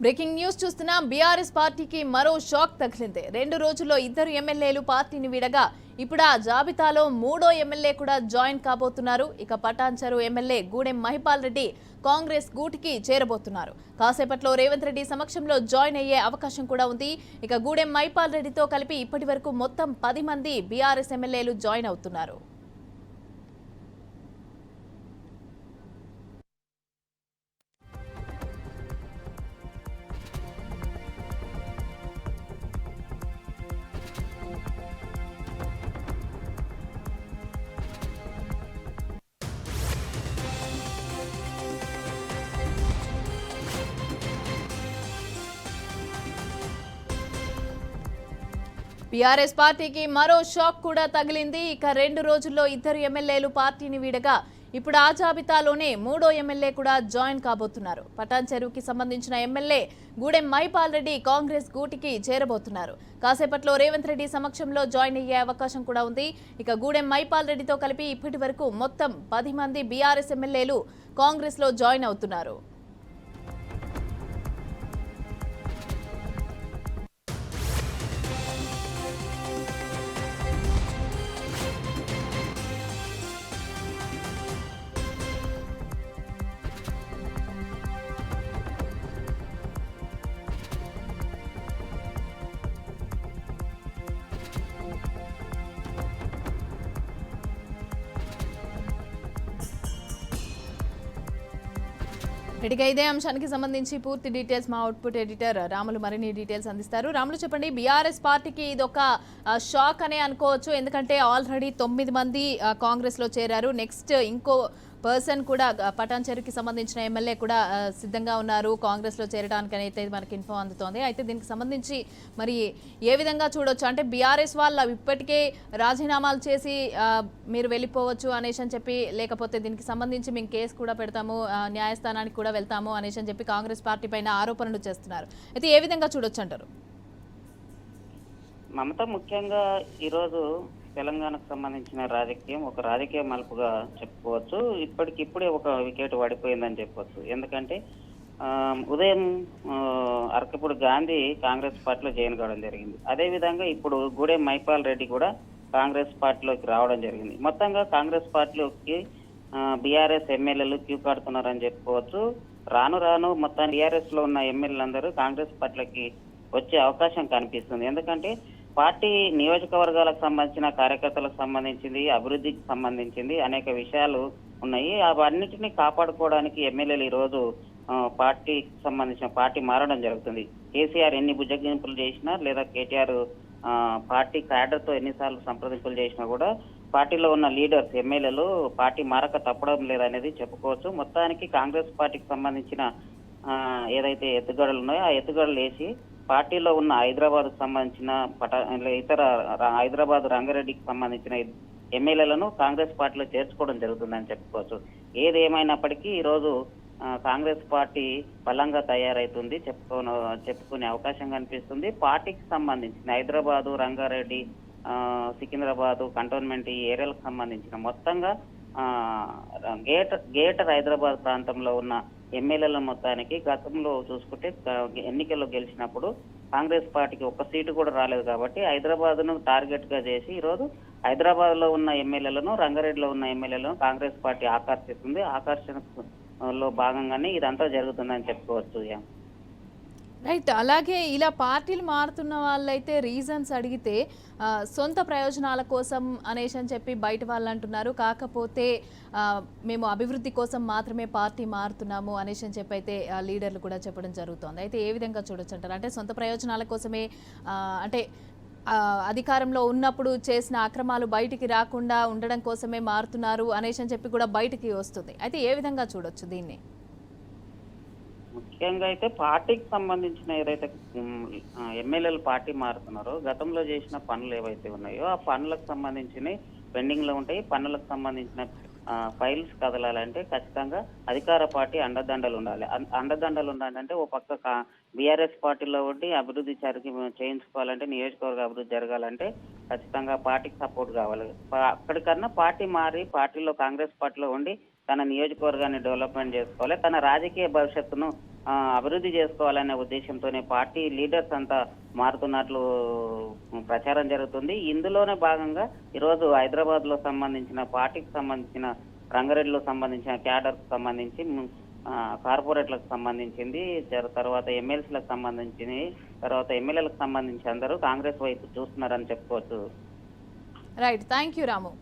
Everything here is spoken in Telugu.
బ్రేకింగ్ న్యూస్ చూస్తున్నాం. బీఆర్ఎస్ పార్టీకి మరో షాక్ తగిలింది. 2 రోజుల్లో 2 ఎమ్మెల్యేలు పార్టీని వీడగా ఇప్పుడు ఆ జాబితాలో 3వ ఎమ్మెల్యే కూడా జాయిన్ కాబోతున్నారు. ఇక పటాన్చెరు ఎమ్మెల్యే గూడెం మహిపాల్ రెడ్డి కాంగ్రెస్ గూటికి చేరబోతున్నారు. కాసేపట్లో రేవంత్ రెడ్డి సమక్షంలో జాయిన్ అయ్యే అవకాశం కూడా ఉంది. ఇక గూడెం మహిపాల్ రెడ్డితో కలిపి ఇప్పటివరకు మొత్తం 10 మంది బీఆర్ఎస్ ఎమ్మెల్యేలు జాయిన్ అవుతున్నారు. బీఆర్ఎస్ పార్టీకి మరో షాక్ కూడా తగిలింది. ఇక 2 రోజుల్లో 2 ఎమ్మెల్యేలు పార్టీని వీడగా ఇప్పుడు ఆ జాబితాలోనే 3వ ఎమ్మెల్యే కూడా జాయిన్ కాబోతున్నారు. పటాన్చెరువుకి సంబంధించిన ఎమ్మెల్యే గూడెం మహిపాల్ రెడ్డి కాంగ్రెస్ గూటికి చేరబోతున్నారు. కాసేపట్లో రేవంత్ రెడ్డి సమక్షంలో జాయిన్ అయ్యే అవకాశం కూడా ఉంది. ఇక గూడెం మహిపాల్ రెడ్డితో కలిపి ఇప్పటి వరకు మొత్తం 10 మంది బీఆర్ఎస్ ఎమ్మెల్యేలు కాంగ్రెస్ లో జాయిన్ అవుతున్నారు. రెడ్డిగా ఇదే అంశానికి సంబంధించి పూర్తి డీటెయిల్స్ మా అవుట్పుట్ ఎడిటర్ రాములు మరిన్ని డీటెయిల్స్ అందిస్తారు. రాములు చెప్పండి, బీఆర్ఎస్ పార్టీకి ఇది ఒక షాక్ అనే అనుకోవచ్చు. ఎందుకంటే ఆల్రెడీ 9 మంది కాంగ్రెస్ లో చేరారు. నెక్స్ట్ ఇంకో పర్సన్ కూడా పటాన్చెరుకి సంబంధించిన ఎమ్మెల్యే కూడా సిద్ధంగా ఉన్నారు కాంగ్రెస్ లో చేరడానికి అయితే మనకి ఇన్ఫో అందుతోంది. అయితే దీనికి సంబంధించి మరి ఏ విధంగా చూడొచ్చు? అంటే బీఆర్ఎస్ వాళ్ళు ఇప్పటికే రాజీనామాలు చేసి మీరు వెళ్ళిపోవచ్చు అనేసి అని చెప్పి, లేకపోతే దీనికి సంబంధించి మేము కేసు కూడా పెడతాము, న్యాయస్థానానికి కూడా వెళ్తాము అనేసి అని చెప్పి కాంగ్రెస్ పార్టీ పైన ఆరోపణలు చేస్తున్నారు. అయితే ఏ విధంగా చూడొచ్చు అంటారు? మమత ముఖ్యంగా ఈరోజు తెలంగాణకు సంబంధించిన రాజకీయం ఒక రాజకీయ మలుపుగా చెప్పుకోవచ్చు. ఇప్పటికిప్పుడే ఒక వికెట్ పడిపోయిందని చెప్పొచ్చు. ఎందుకంటే ఉదయం అరకపూడి గాంధీ కాంగ్రెస్ పార్టీలో జాయిన్ కావడం జరిగింది. అదేవిధంగా ఇప్పుడు గూడెం మహిపాల్ రెడ్డి కూడా కాంగ్రెస్ పార్టీలోకి రావడం జరిగింది. మొత్తంగా కాంగ్రెస్ పార్టీలోకి బీఆర్ఎస్ ఎమ్మెల్యేలు క్యూ కాడుతున్నారని చెప్పుకోవచ్చు. రాను రాను మొత్తం బీఆర్ఎస్ లో ఉన్న ఎమ్మెల్యేలందరూ కాంగ్రెస్ పార్టీలోకి వచ్చే అవకాశం కనిపిస్తుంది. ఎందుకంటే పార్టీ నియోజకవర్గాలకు సంబంధించిన కార్యకర్తలకు సంబంధించింది, అభివృద్ధికి సంబంధించింది అనేక విషయాలు ఉన్నాయి. అవన్నిటిని కాపాడుకోవడానికి ఎమ్మెల్యేలు ఈ రోజు పార్టీకి సంబంధించిన పార్టీ మారడం జరుగుతుంది. కేసీఆర్ ఎన్ని బుజ్జగింపులు చేసినా లేదా కేటీఆర్ పార్టీ క్యాడర్తో ఎన్నిసార్లు సంప్రదింపులు చేసినా కూడా పార్టీలో ఉన్న లీడర్స్ ఎమ్మెల్యేలు పార్టీ మారక తప్పడం లేదనేది చెప్పుకోవచ్చు. మొత్తానికి కాంగ్రెస్ పార్టీకి సంబంధించిన ఏదైతే ఎత్తుగడలు ఉన్నాయో ఆ ఎత్తుగడలు వేసి పార్టీలో ఉన్న హైదరాబాద్ సంబంధించిన ఇతర హైదరాబాద్ రంగారెడ్డికి సంబంధించిన ఎమ్మెల్యేలను కాంగ్రెస్ పార్టీలో చేర్చుకోవడం జరుగుతుందని చెప్పుకోవచ్చు. ఏది ఏమైనప్పటికీ ఈరోజు కాంగ్రెస్ పార్టీ బలంగా తయారైతుంది చెప్పుకునే అవకాశం కనిపిస్తుంది. పార్టీకి సంబంధించిన హైదరాబాదు, రంగారెడ్డి, సికింద్రాబాదు కంటోన్మెంట్ ఈ ఏరియాలకు సంబంధించిన మొత్తంగా గ్రేటర్ హైదరాబాద్ ప్రాంతంలో ఉన్న ఎమ్మెల్యేల మొత్తానికి గతంలో చూసుకుంటే ఎన్నికల్లో గెలిచినప్పుడు కాంగ్రెస్ పార్టీకి ఒక్క సీటు కూడా రాలేదు. కాబట్టి హైదరాబాద్ ను టార్గెట్ గా చేసి ఈరోజు హైదరాబాద్ లో ఉన్న ఎమ్మెల్యేలను, రంగారెడ్డిలో ఉన్న ఎమ్మెల్యేలను కాంగ్రెస్ పార్టీ ఆకర్షిస్తుంది. ఆకర్షణలో భాగంగానే ఇదంతా జరుగుతుందని చెప్పుకోవచ్చు. రైట్. అలాగే ఇలా పార్టీలు మారుతున్న వాళ్ళైతే రీజన్స్ అడిగితే సొంత ప్రయోజనాల కోసం అనేసి అని చెప్పి బయట వాళ్ళు అంటున్నారు. కాకపోతే మేము అభివృద్ధి కోసం మాత్రమే పార్టీ మారుతున్నాము అనేసి అని చెప్పి అయితే లీడర్లు కూడా చెప్పడం జరుగుతోంది. అయితే ఏ విధంగా చూడొచ్చు అంటారు? అంటే సొంత ప్రయోజనాల కోసమే, అంటే అధికారంలో ఉన్నప్పుడు చేసిన అక్రమాలు బయటికి రాకుండా ఉండడం కోసమే మారుతున్నారు అనేసి అని చెప్పి కూడా బయటికి వస్తుంది. అయితే ఏ విధంగా చూడొచ్చు దీన్ని? ముఖ్యంగా అయితే పార్టీకి సంబంధించిన ఏదైతే ఎమ్మెల్యేలు పార్టీ మారుతున్నారో గతంలో చేసిన పనులు ఏవైతే ఉన్నాయో ఆ పనులకు సంబంధించిన పెండింగ్ లో ఉంటాయి. పనులకు సంబంధించిన ఫైల్స్ కదలాలంటే ఖచ్చితంగా అధికార పార్టీ అండదండలు ఉండాలి. అండదండలు ఉండాలంటే ఓ పక్క బీఆర్ఎస్ పార్టీలో ఉండి అభివృద్ధి చేయించుకోవాలంటే, నియోజకవర్గ అభివృద్ధి జరగాలంటే ఖచ్చితంగా పార్టీకి సపోర్ట్ కావాలి. అక్కడికన్నా పార్టీ మారి పార్టీలో కాంగ్రెస్ పార్టీలో ఉండి తన నియోజకవర్గాన్ని డెవలప్మెంట్ చేసుకోవాలి, తన రాజకీయ భవిష్యత్తును అభివృద్ధి చేసుకోవాలనే ఉద్దేశంతోనే పార్టీ లీడర్స్ అంతా మారుతున్నట్లు ప్రచారం జరుగుతుంది. ఇందులోనే భాగంగా ఈరోజు హైదరాబాద్ లో సంబంధించిన పార్టీకి సంబంధించిన రంగారెడ్డిలో సంబంధించిన క్యాడర్ కు సంబంధించి కార్పొరేట్లకు సంబంధించింది, తర్వాత ఎమ్మెల్సీలకు సంబంధించింది, తర్వాత ఎమ్మెల్యేలకు సంబంధించి అందరూ కాంగ్రెస్ వైపు చూస్తున్నారని చెప్పుకోవచ్చు. Right, thank you Ramu.